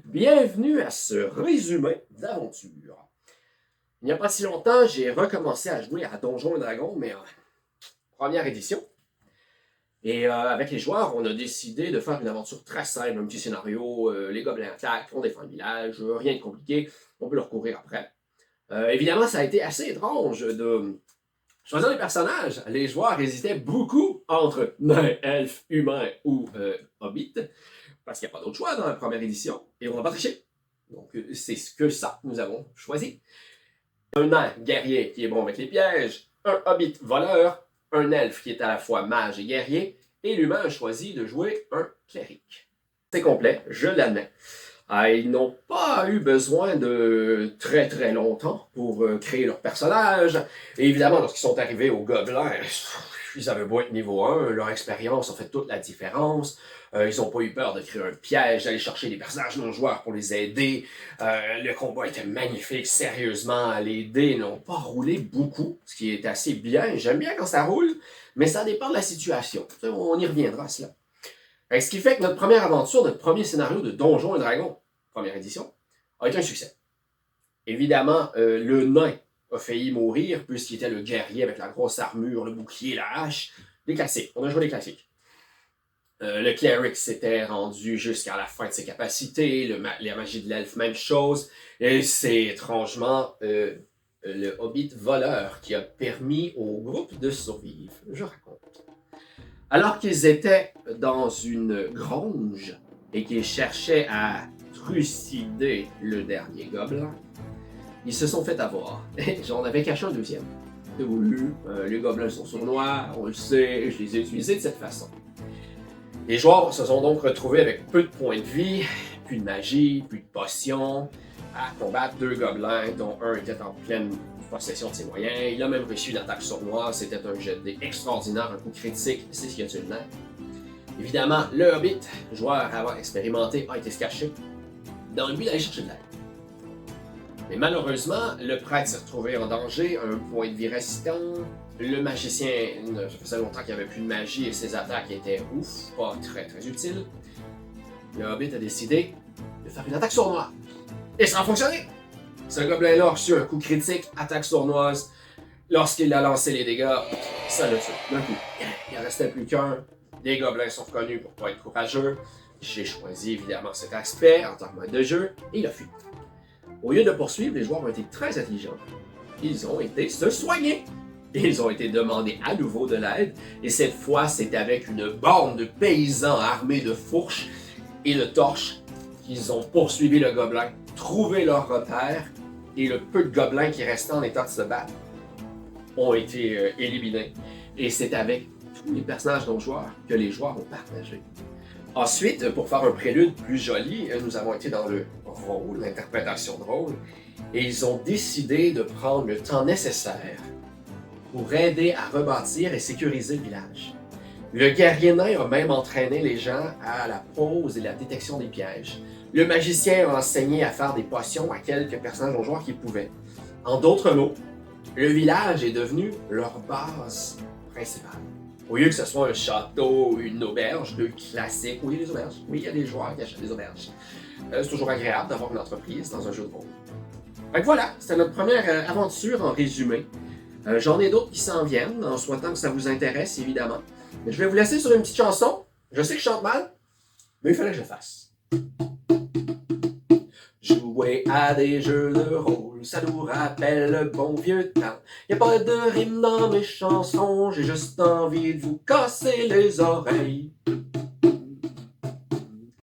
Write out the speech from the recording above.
Bienvenue à ce résumé d'aventure. Il n'y a pas si longtemps, j'ai recommencé à jouer à Donjons et Dragons, mais en première édition. Et avec les joueurs, on a décidé de faire une aventure très simple, un petit scénario, les gobelins attaquent, on défend le village, rien de compliqué, on peut leur courir après. Évidemment, ça a été assez étrange de choisir les personnages. Les joueurs hésitaient beaucoup entre nains, elfes, humains ou hobbits, parce qu'il n'y a pas d'autre choix dans la première édition, et on va pas tricher. Donc, c'est ce que ça nous avons choisi. Un nain guerrier qui est bon avec les pièges, un hobbit voleur, un elfe qui est à la fois mage et guerrier, et l'humain a choisi de jouer un cléric. C'est complet, je l'admets. Ils n'ont pas eu besoin de très très longtemps pour créer leur personnage. Et évidemment, lorsqu'ils sont arrivés aux gobelins, ils avaient beau être niveau 1, leur expérience a fait toute la différence. Ils n'ont pas eu peur de créer un piège, d'aller chercher des personnages non-joueurs pour les aider. Le combat était magnifique, sérieusement. Les dés n'ont pas roulé beaucoup, ce qui est assez bien. J'aime bien quand ça roule, mais ça dépend de la situation. On y reviendra à cela. Ce qui fait que notre première aventure, notre premier scénario de Donjons et Dragons, première édition, a été un succès. Évidemment, le nain a failli mourir puisqu'il était le guerrier avec la grosse armure, le bouclier, la hache. Les classiques. On a joué les classiques. Le cleric s'était rendu jusqu'à la fin de ses capacités, la magie de l'elfe, même chose. Et c'est étrangement le hobbit voleur qui a permis au groupe de survivre. Je raconte. Alors qu'ils étaient dans une grange et qu'ils cherchaient à trucider le dernier gobelin, ils se sont fait avoir. J'en avais caché un deuxième. Oui, les gobelins sont sournois, on le sait, je les ai utilisés de cette façon. Les joueurs se sont donc retrouvés avec peu de points de vie, plus de magie, plus de potions, à combattre deux gobelins, dont un était en pleine possession de ses moyens. Il a même reçu une attaque sournoise, c'était un jet de dés extraordinaire, un coup critique, c'est ce qu'il a tué le nain. Évidemment, le hobbit, joueur à avoir expérimenté, a été se cacher, dans le but d'aller chercher de l'aide. Mais malheureusement, le prêtre s'est retrouvé en danger, un point de vie restant. Le magicien, ça faisait longtemps qu'il n'y avait plus de magie et ses attaques étaient pas très très utiles. Le hobbit a décidé de faire une attaque sournoise. Et ça a fonctionné! Ce gobelin-là a reçu un coup critique, attaque sournoise. Lorsqu'il a lancé les dégâts, ça l'a tué d'un coup. Il en restait plus qu'un. Les gobelins sont reconnus pour pas être courageux. J'ai choisi évidemment cet aspect en tant que mode de jeu et il a fui. Au lieu de poursuivre, les joueurs ont été très intelligents. Ils ont été se soigner. Ils ont été demandés à nouveau de l'aide, et cette fois, c'est avec une bande de paysans armés de fourches et de torches qu'ils ont poursuivi le gobelin, trouvé leur repère, et le peu de gobelins qui restaient en état de se battre ont été éliminés. Et c'est avec tous les personnages non-joueurs que les joueurs ont partagé. Ensuite, pour faire un prélude plus joli, nous avons été dans le rôle, l'interprétation de rôle, et ils ont décidé de prendre le temps nécessaire pour aider à rebâtir et sécuriser le village. Le guerrier nain a même entraîné les gens à la pose et la détection des pièges. Le magicien a enseigné à faire des potions à quelques personnages non-joueurs qui pouvaient. En d'autres mots, le village est devenu leur base principale. Au lieu que ce soit un château ou une auberge, deux classiques. Oui, les auberges. Oui, il y a des joueurs qui achètent des auberges. C'est toujours agréable d'avoir une entreprise dans un jeu de rôle. Fait que voilà, c'était notre première aventure en résumé. J'en ai d'autres qui s'en viennent, en souhaitant que ça vous intéresse, évidemment. Mais je vais vous laisser sur une petite chanson. Je sais que je chante mal, mais il fallait que je le fasse. Jouer à des jeux de rôle, ça nous rappelle le bon vieux temps. Y a pas de rime dans mes chansons, j'ai juste envie de vous casser les oreilles.